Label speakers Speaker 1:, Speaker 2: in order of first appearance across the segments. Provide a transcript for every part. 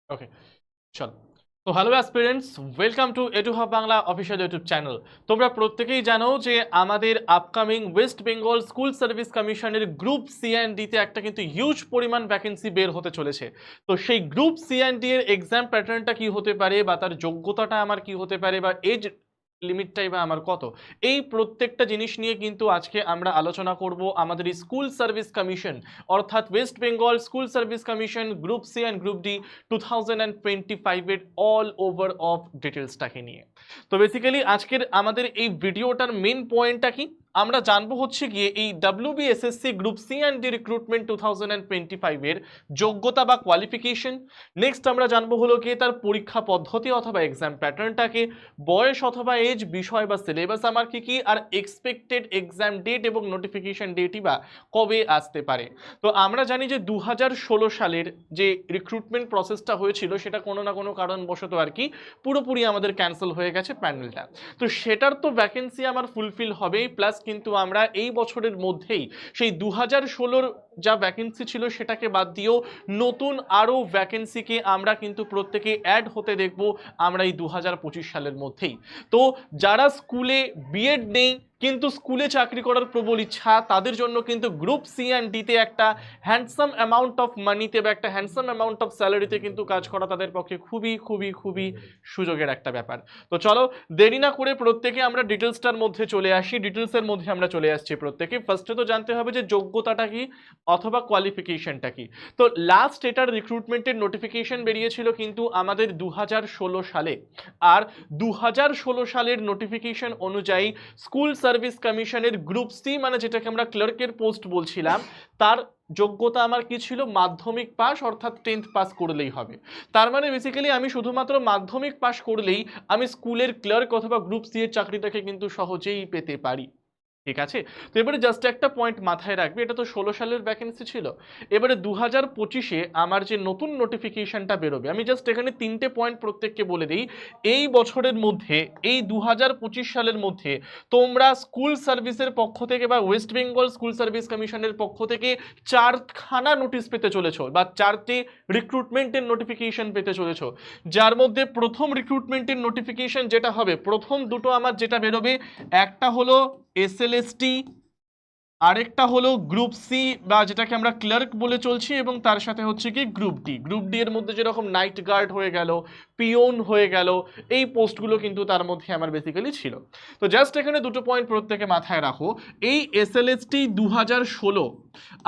Speaker 1: ওকে, চল। তো hello aspirants, welcome to edu hub Bangla official YouTube channel. তোমরা প্রত্যেকেই জানো যে আমাদের upcoming West Bengal school service কমিশনের গ্রুপ সি অ্যান্ড ডিতে একটা কিন্তু হিউজ পরিমাণ ভ্যাকেন্সি বের হতে চলেছে। তো সেই গ্রুপ সি অ্যান্ড ডি এর এক্সাম প্যাটার্নটা কি হতে পারে, বা তার যোগ্যতাটা আমার কি হতে পারে, বা এজ লিমিটটাই বা আমার কত, এই প্রত্যেকটা জিনিস নিয়ে কিন্তু আজকে আমরা আলোচনা করব আমাদের এই স্কুল সার্ভিস কমিশন, অর্থাৎ West Bengal school service commission group C and group D 2025 এর অল ওভার অফ ডিটেলসটাকে নিয়ে। তো বেসিক্যালি আজকের আমাদের এই ভিডিওটার মেন পয়েন্টটা কি, আমরা জানবো হচ্ছে গিয়ে এই WBSSC group C and D recruitment 2025 এর যোগ্যতা বা কোয়ালিফিকেশন। নেক্সট আমরা জানবো হলো গিয়ে তার পরীক্ষা পদ্ধতি অথবা এক্সাম প্যাটার্নটাকে, বয়স অথবা এজ, বিষয় বা সিলেবাস আমার কি কি, আর এক্সপেক্টেড এক্সাম ডেট এবং নোটিফিকেশন ডেটই বা কবে আসতে পারে। তো আমরা জানি যে 2016 সালের যে রিক্রুটমেন্ট প্রসেসটা হয়েছিল সেটা কোনো না কোনো কারণবশত আর কি পুরোপুরি আমাদের ক্যান্সেল হয়ে গেছে প্যানেলটা। তো সেটার তো ভ্যাকেন্সি আমার ফুলফিল হবেই, প্লাস কিন্তু আমরা এই বছরের মধ্যেই সেই 2016-র যা ভ্যাকেন্সি ছিল সেটাকে বাদ দিয়েও নতুন আরও ভ্যাকেন্সিকে আমরা কিন্তু প্রত্যেকে অ্যাড হতে দেখব আমরা এই 2025 সালের মধ্যেই। তো যারা স্কুলে বিএড নেই কিন্তু স্কুলে চাকরি করার প্রবল ইচ্ছা, তাদের জন্য কিন্তু গ্রুপ সি অ্যান্ড ডিতে একটা হ্যান্ডসাম অ্যামাউন্ট অফ মানিতে বা একটা হ্যান্ডসাম অ্যামাউন্ট অফ স্যালারিতে কিন্তু কাজ করা তাদের পক্ষে খুবই খুবই খুবই সুযোগের একটা ব্যাপার। তো চলো দেরি না করে প্রত্যেকে আমরা ডিটেলসটার মধ্যে চলে আসি। ডিটেলসের মধ্যে আমরা চলে আসছি প্রত্যেকে। ফার্স্টে তো জানতে হবে যে যোগ্যতাটা কি অথবা কোয়ালিফিকেশনটা কি। তো লাস্ট এটার রিক্রুটমেন্টের নোটিফিকেশন বেরিয়েছিল কিন্তু আমাদের 2016 সালে, আর 2016 সালের নোটিফিকেশন অনুযায়ী স্কুল সার্ভিস কমিশনের গ্রুপ সি, মানে যেটাকে আমরা ক্লার্কের পোস্ট বলছিলাম, তার যোগ্যতা আমার কি ছিল, মাধ্যমিক পাস, অর্থাৎ 10th পাস করলেই হবে। তার মানে বেসিক্যালি আমি শুধুমাত্র মাধ্যমিক পাস করলেই আমি স্কুলের ক্লার্ক অথবা গ্রুপ সি এর চাকরিটাকে কিন্তু সহজেই পেতে পারি। ঠিক আছে। তো এবারে জাস্ট একটা পয়েন্ট মাথায় রাখবে, এটা তো 16 সালের ভ্যাকেন্সি ছিল। এবারে 2025-এ আমার যে নতুন নোটিফিকেশনটা বেরোবে, আমি জাস্ট এখানে 3টে পয়েন্ট প্রত্যেককে বলে দিই। এই বছরের মধ্যে, এই 2025 সালের মধ্যে তোমরা স্কুল সার্ভিসের পক্ষ থেকে বা ওয়েস্ট বেঙ্গল স্কুল সার্ভিস কমিশনের পক্ষ থেকে 4খানা নোটিশ পেতে চলেছো, বা 4টে রিক্রুটমেন্টের নোটিফিকেশন পেতে চলেছো। যার মধ্যে প্রথম রিক্রুটমেন্টের নোটিফিকেশন যেটা হবে, প্রথম দুটো আমার যেটা বেরোবে, একটা হলো এসএলএসটি, আরেকটা হলো গ্রুপ সি বা যেটাকে আমরা ক্লার্ক বলে চলছি, এবং তার সাথে হচ্ছে কি গ্রুপ ডি। গ্রুপ ডি এর মধ্যে যেরকম নাইট গার্ড হয়ে গেল, পিওন হয়ে গেল, এই পোস্টগুলো কিন্তু তার মধ্যে আমার বেসিক্যালি ছিল। তো জাস্ট এখানে দুটো পয়েন্ট প্রত্যেকে মাথায় রাখো, এই এসএলএসটি 2016,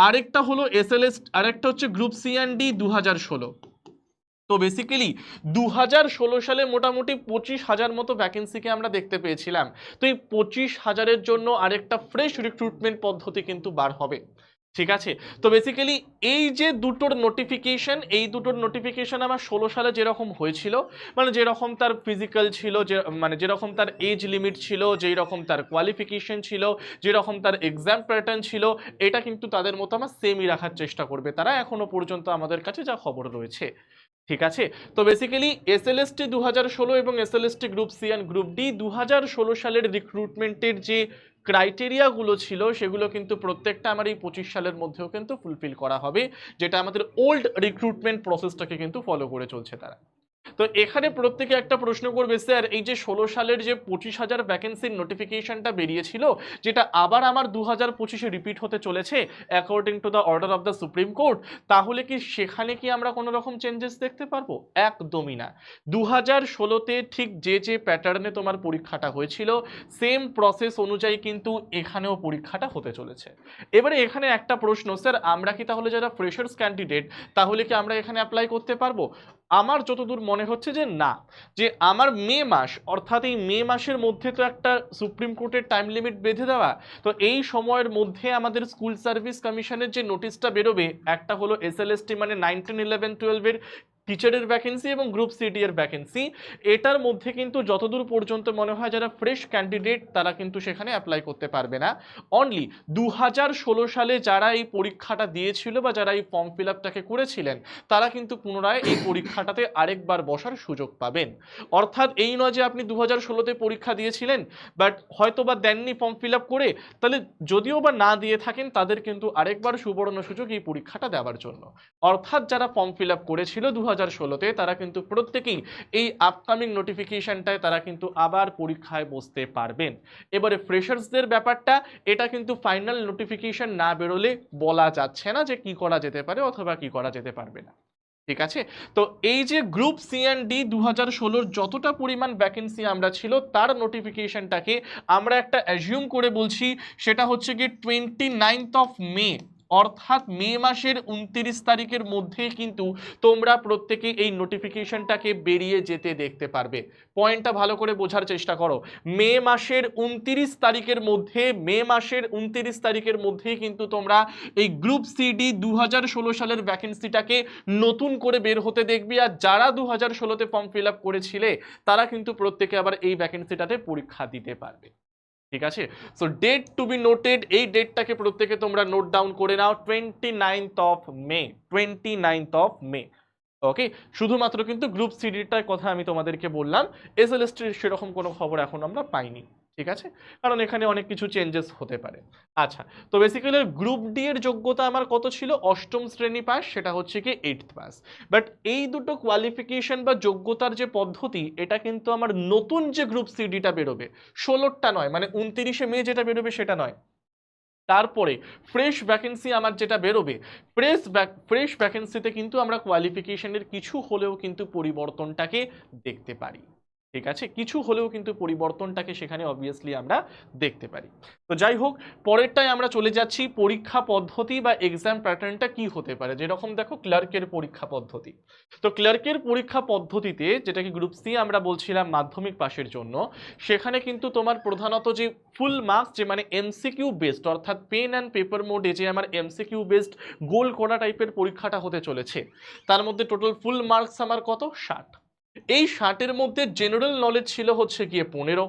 Speaker 1: আরেকটা হলো এসএলএস, আরেকটা হচ্ছে গ্রুপ সি অ্যান্ড ডি 2016। তো বেসিক্যালি 2016 সালে মোটামুটি 25,000 মতো ভ্যাকেন্সিকে আমরা দেখতে পেয়েছিলাম। তো এই 25,000-এর জন্য আরেকটা ফ্রেশ রিক্রুটমেন্ট পদ্ধতি কিন্তু বার হবে। ঠিক আছে। তো বেসিক্যালি এই যে দুটোর নোটিফিকেশন, এই দুটোর নোটিফিকেশন আমার 16 সালে যেরকম হয়েছিল, মানে যেরকম তার ফিজিক্যাল ছিল, যে মানে যেরকম তার এজ লিমিট ছিল, যেই রকম তার কোয়ালিফিকেশন ছিল, যেরকম তার এক্সাম প্যাটার্ন ছিল, এটা কিন্তু তাদের মতো আমার সেমই রাখার চেষ্টা করবে তারা, এখনো পর্যন্ত আমাদের কাছে যা খবর রয়েছে। ঠিক আছে। তো বেসিক্যালি এসএলএসটি 2016 এবং SLST group C and group D 2016 সালের রিক্রুটমেন্টের যে ক্রাইটেরিয়াগুলো ছিল সেগুলো কিন্তু প্রত্যেকটা আমার এই 25 সালের মধ্যেও কিন্তু ফুলফিল করা হবে, যেটা আমাদের ওল্ড রিক্রুটমেন্ট প্রসেসটাকে কিন্তু ফলো করে চলছে তারা। তো এখানে প্রত্যেকে একটা প্রশ্ন করবে, স্যার এই যে 16 সালের যে 25,000 ভ্যাকেন্সির নোটিফিকেশনটা বেরিয়েছিল, যেটা আবার আমার 2025-এ রিপিট হতে চলেছে according to the order of the supreme court, তাহলে কি সেখানে কি আমরা কোনো রকম চেঞ্জেস দেখতে পারবো? একদমই না। 2016-তে ঠিক যে যে প্যাটার্নে তোমার পরীক্ষাটা হয়েছিল, সেম প্রসেস অনুযায়ী কিন্তু এখানেও পরীক্ষাটা হতে চলেছে। এবারে এখানে একটা প্রশ্ন, স্যার আমরা কি তাহলে যারা ফ্রেশার্স ক্যান্ডিডেট, তাহলে কি আমরা এখানে অ্যাপ্লাই করতে পারবো? আমার যতদূর মনে হচ্ছে যে না, যে আমার মে মাস, অর্থাৎ এই মে মাসের মধ্যে তো একটা সুপ্রিম কোর্টের টাইম লিমিট বেঁধে দেওয়া, তো এই সময়ের মধ্যে আমাদের স্কুল সার্ভিস কমিশনের যে নোটিশটা বেরোবে, একটা হলো এসএলএসটি মানে 9, 10, 11, 12-এর টিচারের ভ্যাকেন্সি এবং গ্রুপ সিডি এর ভ্যাকেন্সি, এটার মধ্যে কিন্তু যতদূর পর্যন্ত মনে হয় যারা ফ্রেশ ক্যান্ডিডেট তারা কিন্তু সেখানে অ্যাপ্লাই করতে পারবে না। অনলি 2016 সালে যারা এই পরীক্ষাটা দিয়েছিল বা যারা এই ফর্ম ফিল আপটাকে করেছিলেন, তারা কিন্তু পুনরায় এই পরীক্ষাটাতে আরেকবার বসার সুযোগ পাবেন। অর্থাৎ এই নয় যে আপনি 2016-তে পরীক্ষা দিয়েছিলেন বাট হয়তো বা দেননি ফর্ম ফিল আপ করে, তাহলে যদিও বা না দিয়ে থাকেন তাদের কিন্তু আরেকবার সুবর্ণ সুযোগ এই পরীক্ষাটা দেওয়ার জন্য। অর্থাৎ যারা ফর্ম ফিল আপ করেছিল 2016-তে তারা কিন্তু প্রত্যেকেই এই আপকামিং নোটিফিকেশনটায় তারা কিন্তু আবার পরীক্ষায় বসতে পারবেন। এবারে ফ্রেশার্সদের ব্যাপারটা, এটা কিন্তু ফাইনাল নোটিফিকেশন না বেরোলে বলা যাচ্ছে না যে কি করা যেতে পারে অথবা কি করা যেতে পারবে না। ঠিক আছে, তো এই যে গ্রুপ সি অ্যান্ড ডি 2016 যতটা পরিমাণ ভ্যাকেন্সি আমরা ছিল তার নোটিফিকেশনটাকে আমরা একটা অ্যাজিউম করে বলছি, সেটা হচ্ছে কি 29 মে, অর্থাৎ মে মাসের 29 তারিখের মধ্যে কিন্তু তোমরা প্রত্যেকে এই নোটিফিকেশনটাকে বেরিয়ে যেতে দেখতে পারবে। পয়েন্টটা ভালো করে বোঝার চেষ্টা করো। মে মাসের 29 তারিখের মধ্যে, মে মাসের 29 তারিখের মধ্যেই কিন্তু তোমরা এই গ্রুপ সিডি 2016 সালের ভ্যাকেন্সিটাকে নতুন করে বের হতে দেখবি। আর যারা 2016-তে ফর্ম ফিল আপ করেছিলে তারা কিন্তু প্রত্যেকে আবার এই ভ্যাকেন্সিটাতে পরীক্ষা দিতে পারবে। ঠিক আছে, so date to be noted, এই ডেটটাকে প্রত্যেকে তোমরা নোট ডাউন করে নাও, 29 মে। ওকে, শুধুমাত্র কিন্তু গ্রুপ সিডিটার কথা আমি তোমাদেরকে বললাম, এসএলএসটির সেরকম কোনো খবর এখন আমরা পাইনি। ঠিক আছে, কারণ এখানে অনেক কিছু চেঞ্জেস হতে পারে। আচ্ছা, তো বেসিক্যালি গ্রুপ ডি এর যোগ্যতা আমার কত ছিল? অষ্টম শ্রেণী পাস, সেটা হচ্ছে কি 8th পাস। বাট এই দুটো কোয়ালিফিকেশন বা যোগ্যতার যে পদ্ধতি, এটা কিন্তু আমার নতুন যে গ্রুপ সিডিটা বেরোবে 16টা নয়, মানে 29শে মে যেটা বেরোবে সেটা নয়, তারপরে ফ্রেশ ভ্যাকেন্সি আমার যেটা বেরোবে, ফ্রেশ ভ্যাকেন্সিতে কিন্তু আমরা কোয়ালিফিকেশনের কিছু হলেও কিন্তু পরিবর্তনটাকে দেখতে পারি। ঠিক আছে, কিছু হলেও কিন্তু পরিবর্তনটাকে সেখানে অবভিয়াসলি আমরা দেখতে পারি। তো যাই হোক, পরেরটায় আমরা চলে যাচ্ছি, পরীক্ষা পদ্ধতি বা এক্সাম প্যাটার্নটা কি হতে পারে। যেরকম দেখো ক্লার্কের পরীক্ষা পদ্ধতি, তো ক্লার্কের পরীক্ষা পদ্ধতিতে, যেটাকে গ্রুপ সি আমরা বলছিলাম মাধ্যমিক পাশের জন্য, সেখানে কিন্তু তোমার প্রধানত যে ফুল মার্কস, যে মানে এমসিকিউ বেসড, অর্থাৎ পেন অ্যান্ড পেপার মোডে যে আমার এমসিকিউ বেসড গোল করা টাইপের পরীক্ষাটা হতে চলেছে, তার মধ্যে টোটাল ফুল মার্কস আমার কত? 60। এই 60-এর মধ্যে জেনারেল নলেজ ছিল হচ্ছে গিয়ে 15,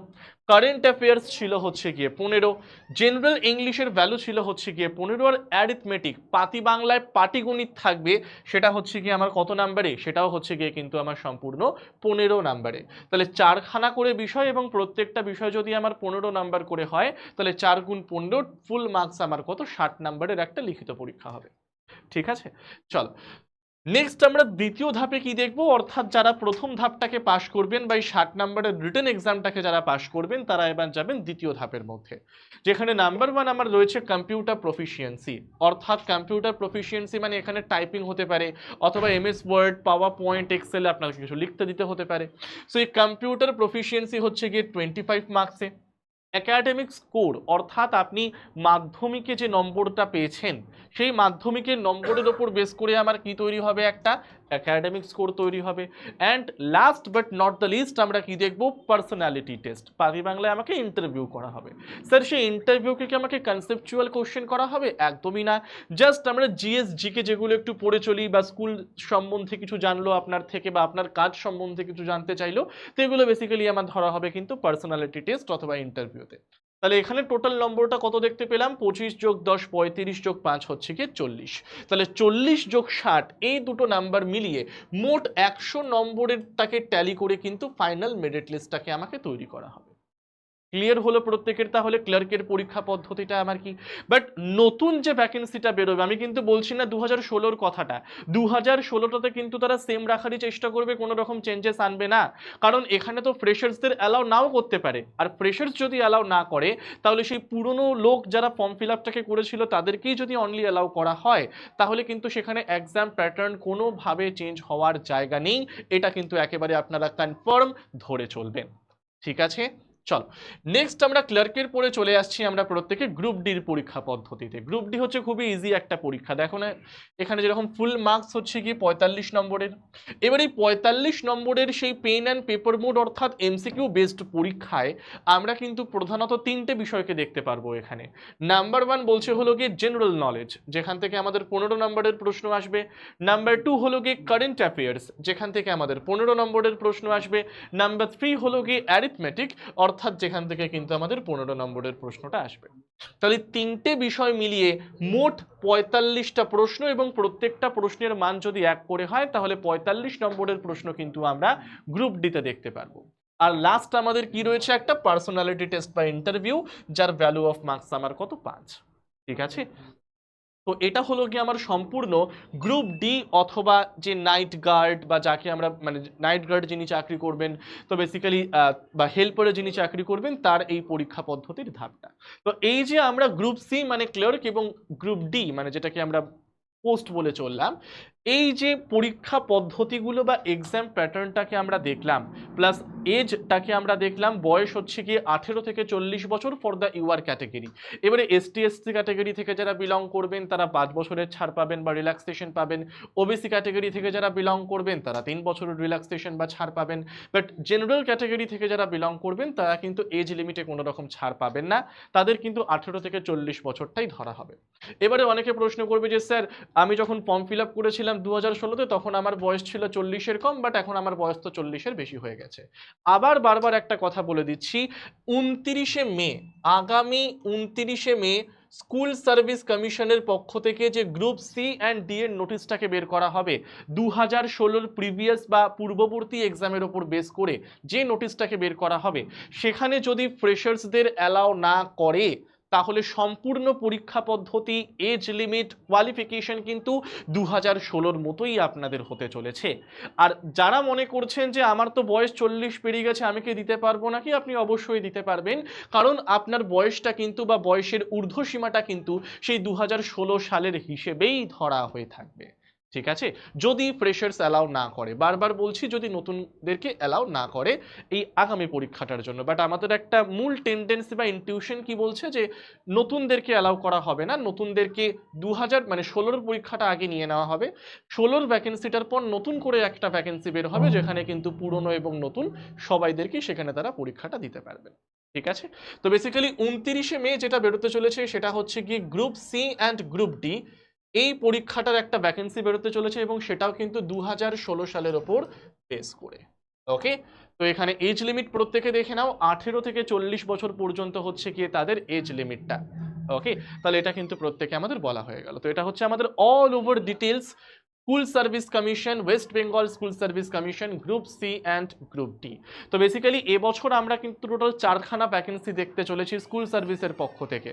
Speaker 1: কারেন্ট অ্যাফেয়ার্স ছিল হচ্ছে গিয়ে 15, জেনারেল ইংলিশের ভ্যালু ছিল হচ্ছে গিয়ে 15, আর অ্যারিথমেটিক পাতি বাংলায় পাটিগণিত থাকবে, সেটা হচ্ছে গিয়ে আমার কত নাম্বারে? সেটাও হচ্ছে গিয়ে কিন্তু আমার সম্পূর্ণ 15 নাম্বারে। তাহলে 4খানা করে বিষয়, এবং প্রত্যেকটা বিষয় যদি আমার 15 নাম্বার করে হয়, তাহলে 4 গুণ 15, ফুল মার্কস আমার কত? 60 নাম্বারের একটা লিখিত পরীক্ষা হবে। ঠিক আছে, চলো নেক্সট আমরা দ্বিতীয় ধাপে কি দেখব, অর্থাৎ যারা প্রথম ধাপটাকে পাশ করবেন বা এই 60 নাম্বারের রিটেন এক্সামটাকে যারা পাশ করবেন, তারা এবার যাবেন দ্বিতীয় ধাপের মধ্যে, যেখানে নাম্বার 1 আমার রয়েছে কম্পিউটার প্রফিসিয়েন্সি। অর্থাৎ কম্পিউটার প্রফিসিয়েন্সি মানে এখানে টাইপিং হতে পারে, অথবা এমএস ওয়ার্ড, পাওয়ার পয়েন্ট, এক্সেলে আপনাকে কিছু লিখতে দিতে হতে পারে। সো এই কম্পিউটার প্রফিসিয়েন্সি হচ্ছে গিয়ে 25 মার্কসে। একাডেমিক স্কোর, অর্থাৎ আপনি মাধ্যমিকে যে নম্বরটা পেয়েছেন, সেই মাধ্যমিকের নম্বরের ওপর বেস করে আমার কি তৈরি হবে? একটা একাডেমিক স্কোর তৈরি হবে। And last but not the least আমরা কি দেখব? Personality test. পাতি বাংলায় আমাকে ইন্টারভিউ করা হবে। স্যার সেই ইন্টারভিউকে কি আমাকে কনসেপচুয়াল কোশ্চেন করা হবে? একদমই না। জাস্ট আমরা জিএস জিকে যেগুলো একটু পড়ে চলি, বা স্কুল সম্বন্ধে কিছু জানলো আপনার থেকে, বা আপনার কাজ সম্বন্ধে কিছু জানতে চাইলো, তো এগুলো বেসিক্যালি আমার ধরা হবে কিন্তু পার্সোনালিটি টেস্ট অথবা ইন্টারভিউতে। তাহলে এখানে টোটাল নম্বরটা কত দেখতে পেলাম? 25 যোগ 10 35 যোগ 5 হচ্ছে কি 40। তাহলে 40 যোগ 60 এই দুটো নাম্বার মিলিয়ে মোট 100 নম্বরের তাকে ট্যালি করে কিন্তু ফাইনাল মেরিট লিস্টটাকে আমাকে তৈরি করা হবে। ক্লিয়ার হলো প্রত্যেকের? তাহলে ক্লার্কের পরীক্ষা পদ্ধতিটা আমার কি। বাট নতুন যে ভ্যাকেন্সিটা বেরোবে, আমি কিন্তু বলছি না 2016-র কথাটা, 2016টাতে কিন্তু তারা সেম রাখারই চেষ্টা করবে, কোনো রকম চেঞ্জেস আনবে না। কারণ এখানে তো ফ্রেশার্সদের অ্যালাউ নাও করতে পারে, আর ফ্রেশার্স যদি অ্যালাউ না করে, তাহলে সেই পুরনো লোক যারা ফর্ম ফিল আপটাকে করেছিল তাদেরকেই যদি অনলি অ্যালাউ করা হয়, তাহলে কিন্তু সেখানে এক্সাম প্যাটার্ন কোনোভাবে চেঞ্জ হওয়ার জায়গা নেই। এটা কিন্তু একেবারে আপনারা কনফার্ম ধরে চলবেন। ঠিক আছে, চলো নেক্সট আমরা ক্লার্কের পরে চলে আসছি আমরা প্রত্যেকে গ্রুপ ডির পরীক্ষা পদ্ধতিতে। গ্রুপ ডি হচ্ছে খুবই ইজি একটা পরীক্ষা। দেখো না, এখানে যেরকম ফুল মার্কস হচ্ছে কি 45 নম্বরের। এবার এই 45 নম্বরের সেই পেন অ্যান্ড পেপার মোড অর্থাৎ এমসিকিউ বেসড পরীক্ষায় আমরা কিন্তু প্রধানত 3টে বিষয়কে দেখতে পারবো এখানে। নাম্বার 1 বলছে হলো গিয়ে জেনারেল নলেজ, যেখান থেকে আমাদের 15 নম্বরের প্রশ্ন আসবে। নাম্বার 2 হলো গিয়ে কারেন্ট অ্যাফেয়ার্স, যেখান থেকে আমাদের 15 নম্বরের প্রশ্ন আসবে। নাম্বার 3 হলো গিয়ে অ্যারিথমেটিক, অর্থাৎ যেখান থেকে কিন্তু আমাদের 15 নম্বরের প্রশ্নটা আসবে। তাহলে 3টে বিষয় মিলিয়ে মোট 45টা প্রশ্ন, এবং প্রত্যেকটা প্রশ্নের মান যদি 1 করে হয়, তাহলে 45 নম্বরের প্রশ্ন কিন্তু আমরা গ্রুপ ডিতে দেখতে পারবো। আর লাস্ট আমাদের কি রয়েছে? একটা পার্সোনালিটি টেস্ট বা ইন্টারভিউ, যার ভ্যালু অফ মার্কস আমার কত? 5। ঠিক আছে, তো এটা হলো গিয়ে আমার সম্পূর্ণ গ্রুপ ডি অথবা যে নাইট গার্ড বা যাকে আমরা মানে নাইট গার্ড যিনি চাকরি করবেন, তো বেসিক্যালি বা হেল্পারে যিনি চাকরি করবেন তার এই পরীক্ষা পদ্ধতির ধাপটা। তো এই যে আমরা গ্রুপ সি মানে ক্লার্ক এবং গ্রুপ ডি মানে যেটাকে আমরা পোস্ট বলে চললাম, এই যে পরীক্ষা পদ্ধতিগুলো বা এক্সাম প্যাটার্নটাকে আমরা দেখলাম, প্লাস এজটাকে আমরা দেখলাম, বয়স হচ্ছে কি 18 থেকে 40 বছর ফর দ্য ইউআর ক্যাটাগরি। এবারে এসটি এসসি ক্যাটাগরি থেকে যারা বিলং করবেন তারা 5 বছরের ছাড় পাবেন বা রিল্যাক্সেশন পাবেন, ওবিসি ক্যাটাগরি থেকে যারা বিলং করবেন তারা 3 বছরের রিল্যাক্সেশন বা ছাড় পাবেন, বাট জেনারেল ক্যাটাগরি থেকে যারা বিলং করবেন তারা কিন্তু এজ লিমিটে কোনো রকম ছাড় পাবেন না, তাদের কিন্তু 18 থেকে 40 বছরটাই ধরা হবে। এবারে অনেকে প্রশ্ন করবে যে স্যার আমি যখন ফর্ম ফিল আপ করেছিলাম 2016-তে তখন আমার বয়স ছিল 40-এর কম, বাট এখন আমার বয়স তো 40-এর বেশি হয়ে গেছে। আবার বারবার একটা কথা বলে দিচ্ছি, 29শে মে, আগামী 29শে মে স্কুল সার্ভিস কমিশনের পক্ষ থেকে যে গ্রুপ সি অ্যান্ড ডি এর নোটিশটাকে বের করা হবে 2016-র প্রিভিয়াস বা পূর্ববর্তী এক্সামের ওপর বেস করে যে নোটিশটাকে বের করা হবে, সেখানে যদি ফ্রেশার্সদের অ্যালাউ না করে তাহলে সম্পূর্ণ পরীক্ষা পদ্ধতি, এজ লিমিট, কোয়ালিফিকেশন কিন্তু 2016-র মতোই আপনাদের হতে চলেছে। আর যারা মনে করছেন যে আমার তো বয়স 40 পেরিয়ে গেছে আমি কি দিতে পারবো নাকি, আপনি অবশ্যই দিতে পারবেন, কারণ আপনার বয়সটা কিন্তু বা বয়সের ঊর্ধ্বসীমাটা কিন্তু সেই 2016 সালের হিসেবেই ধরা হয়ে থাকবে। ঠিক আছে, যদি ফ্রেশার্স অ্যালাউ না করে, বারবার বলছি যদি নতুনদেরকে অ্যালাউ না করে এই আগামী পরীক্ষাটার জন্য। বাট আমাদের একটা মূল টেন্ডেন্সি বা ইনটিউশন কি বলছে যে নতুনদেরকে অ্যালাউ করা হবে না, নতুনদেরকে 2016-র পরীক্ষাটা আগে নিয়ে নেওয়া হবে, 16-র ভ্যাকেন্সিটার পর নতুন করে একটা ভ্যাকেন্সি বের হবে যেখানে কিন্তু পুরনো এবং নতুন সবাইদেরকে সেখানে তারা পরীক্ষাটা দিতে পারবেন। ঠিক আছে, তো বেসিক্যালি 29শে মে যেটা বেরোতে চলেছে সেটা হচ্ছে কি group C and group D, এই পরীক্ষাটার একটা ভ্যাকেন্সি বেরোতে চলেছে এবং সেটাও কিন্তু 2016 সালের ওপর বেস করে। ওকে, তো এখানে এজ লিমিট প্রত্যেকে দেখে নাও, 18 থেকে 40 বছর পর্যন্ত হচ্ছে গিয়ে তাদের এজ লিমিটটা। ওকে, তাহলে এটা কিন্তু প্রত্যেকে আমাদের বলা হয়ে গেল। তো এটা হচ্ছে আমাদের all over details school service commission, West Bengal school service commission, group C and group D. তো বেসিক্যালি এবছর আমরা কিন্তু টোটাল 4খানা ভ্যাকেন্সি দেখতে চলেছি স্কুল সার্ভিসের পক্ষ থেকে।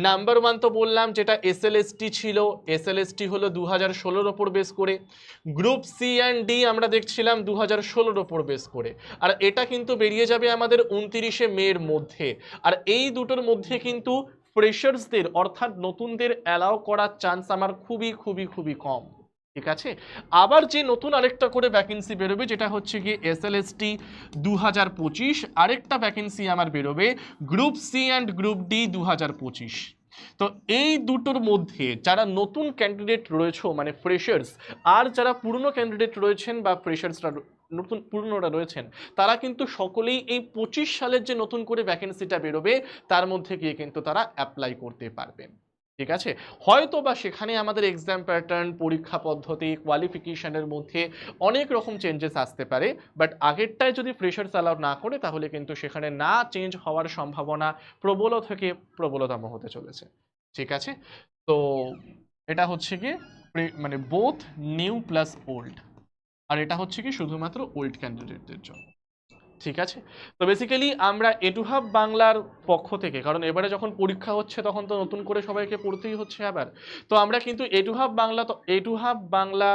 Speaker 1: নাম্বার 1 তো বললাম যেটা এসএলএসটি ছিল, এসএলএসটি হলো 2016-র ওপর বেস করে। গ্রুপ সি অ্যান্ড ডি আমরা দেখছিলাম 2016-র ওপর বেস করে, আর এটা কিন্তু বেরিয়ে যাবে আমাদের 29শে মের মধ্যে। আর এই দুটোর মধ্যে কিন্তু ফ্রেশার্সদের অর্থাৎ নতুনদের অ্যালাউ করার চান্স আমার খুবই খুবই খুবই কম। ঠিক আছে, আবার যে নতুন আরেকটা করে ভ্যাকেন্সি বেরোবে যেটা হচ্ছে কি এসএলএসটি 2025, আরেকটা ভ্যাকেন্সি আমার বেরোবে group C and group D 2025। তো এই দুটোর মধ্যে যারা নতুন ক্যান্ডিডেট রয়েছে মানে ফ্রেশার্স, আর যারা পুরনো ক্যান্ডিডেট রয়েছেন বা ফ্রেশার্সরা নতুন পুরনোরা রয়েছেন, তারা কিন্তু সকলেই এই 25 সালের যে নতুন করে ভ্যাকেন্সিটা বেরোবে তার মধ্যে গিয়ে কিন্তু তারা অ্যাপ্লাই করতে পারবেন। ঠিক আছে, হয়তো বা সেখানে আমাদের এক্সাম প্যাটার্ন, পরীক্ষা পদ্ধতি, কোয়ালিফিকেশনের মধ্যে অনেক রকম চেঞ্জেস আসতে পারে, বাট আগেরটায় যদি ফ্রেশার্স অ্যালাউ না করে তাহলে কিন্তু সেখানে না চেঞ্জ হওয়ার সম্ভাবনা প্রবল থেকে প্রবলতম হতে চলেছে। ঠিক আছে, তো এটা হচ্ছে কি মানে বোথ নিউ প্লাস ওল্ড, আর এটা হচ্ছে কি শুধুমাত্র ওল্ড ক্যান্ডিডেটদের জন্য। ঠিক আছে, তো বেসিক্যালি আমরা এটুহাব বাংলার পক্ষ থেকে, কারণ এবারে যখন পরীক্ষা হচ্ছে তখন তো নতুন করে সবাইকে পড়তেই হচ্ছে আবার, তো আমরা কিন্তু এটুহাব বাংলা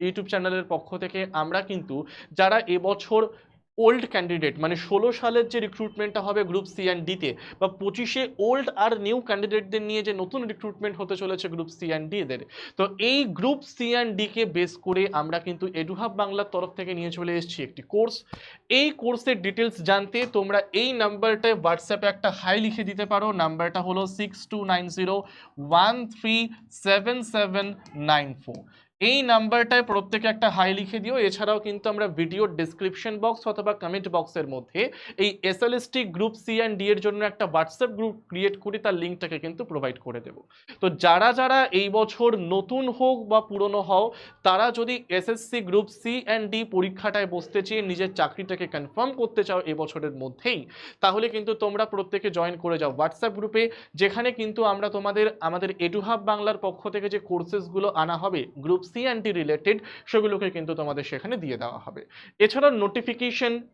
Speaker 1: ইউটিউব চ্যানেলের পক্ষ থেকে আমরা কিন্তু যারা এবছর ওল্ড ক্যান্ডিডেট মানে 16 সালের যে রিক্রুটমেন্টটা হবে গ্রুপ সি অ্যান্ড ডিতে, বা 25-এ ওল্ড আর নিউ ক্যান্ডিডেটদের নিয়ে যে নতুন রিক্রুটমেন্ট হতে চলেছে গ্রুপ সি অ্যান্ড ডি এদের, তো এই গ্রুপ সি অ্যান্ড ডিকে বেস করে আমরা কিন্তু এডুহাব বাংলার তরফ থেকে নিয়ে চলে এসেছি একটি কোর্স। এই কোর্সের ডিটেলস জানতে তোমরা এই নাম্বারটায় হোয়াটসঅ্যাপে একটা হাই লিখে দিতে পারো, নাম্বারটা হলো 6290137794। এই নাম্বারটায় প্রত্যেকে একটা হাই লিখে দিও। এছাড়াও কিন্তু আমরা ভিডিওর ডেসক্রিপশন বক্স অথবা কমেন্ট বক্সের মধ্যে এই SLST group C and D এর জন্য একটা হোয়াটসঅ্যাপ গ্রুপ ক্রিয়েট করে তার লিঙ্কটাকে কিন্তু প্রোভাইড করে দেবো। তো যারা যারা এই বছর নতুন হোক বা পুরনো হও, তারা যদি SSC group C and D পরীক্ষাটায় বসতে চেয়ে নিজের চাকরিটাকে কনফার্ম করতে চাও এবছরের মধ্যেই, তাহলে কিন্তু তোমরা প্রত্যেকে জয়েন করে যাও হোয়াটসঅ্যাপ গ্রুপে, যেখানে কিন্তু আমরা আমাদের এডুহাব বাংলার পক্ষ থেকে যে কোর্সেসগুলো আনা হবে group C and D related সেগুলোকে কিন্তু তোমাদের সেখানে দিয়ে দেওয়া হবে। এছাড়া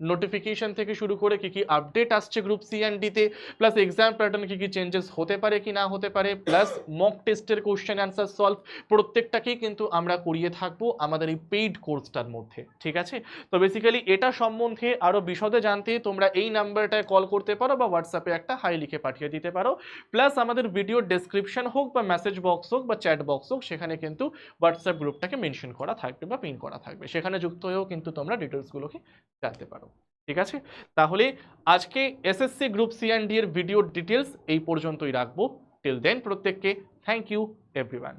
Speaker 1: নোটিফিকেশন থেকে শুরু করে কি কি আপডেট আসছে গ্রুপ সি অ্যান্ড ডিতে, প্লাস এক্সাম প্যাটার্নে কি কি চেঞ্জেস হতে পারে কি না হতে পারে, প্লাস মক টেস্টের কোশ্চেন অ্যান্সার সলভ, প্রত্যেকটাকেই কিন্তু আমরা করিয়ে থাকবো আমাদের এই পেইড কোর্সটার মধ্যে। ঠিক আছে, তো বেসিক্যালি এটা সম্বন্ধে আরো বিশদে জানতে তোমরা এই নাম্বারটায় কল করতে পারো বা হোয়াটসঅ্যাপে একটা হাই লিখে পাঠিয়ে দিতে পারো। প্লাস আমাদের ভিডিও ডেসক্রিপশন হোক বা মেসেজ বক্স হোক বা চ্যাট বক্স হোক, সেখানে কিন্তু হোয়াটসঅ্যাপ গ্রুপটাকে মেনশন করা থাকবে বা পিন করা থাকবে, সেখানে যুক্ত হয়েও কিন্তু তোমরা ডিটেলসগুলোকে জানতে পারো। ঠিক আছে, তাহলে আজকে SSC group C and D এর ভিডিও ডিটেলস এই পর্যন্তই রাখবো। টিল দেন প্রত্যেককে থ্যাংক ইউ এভরিওয়ান।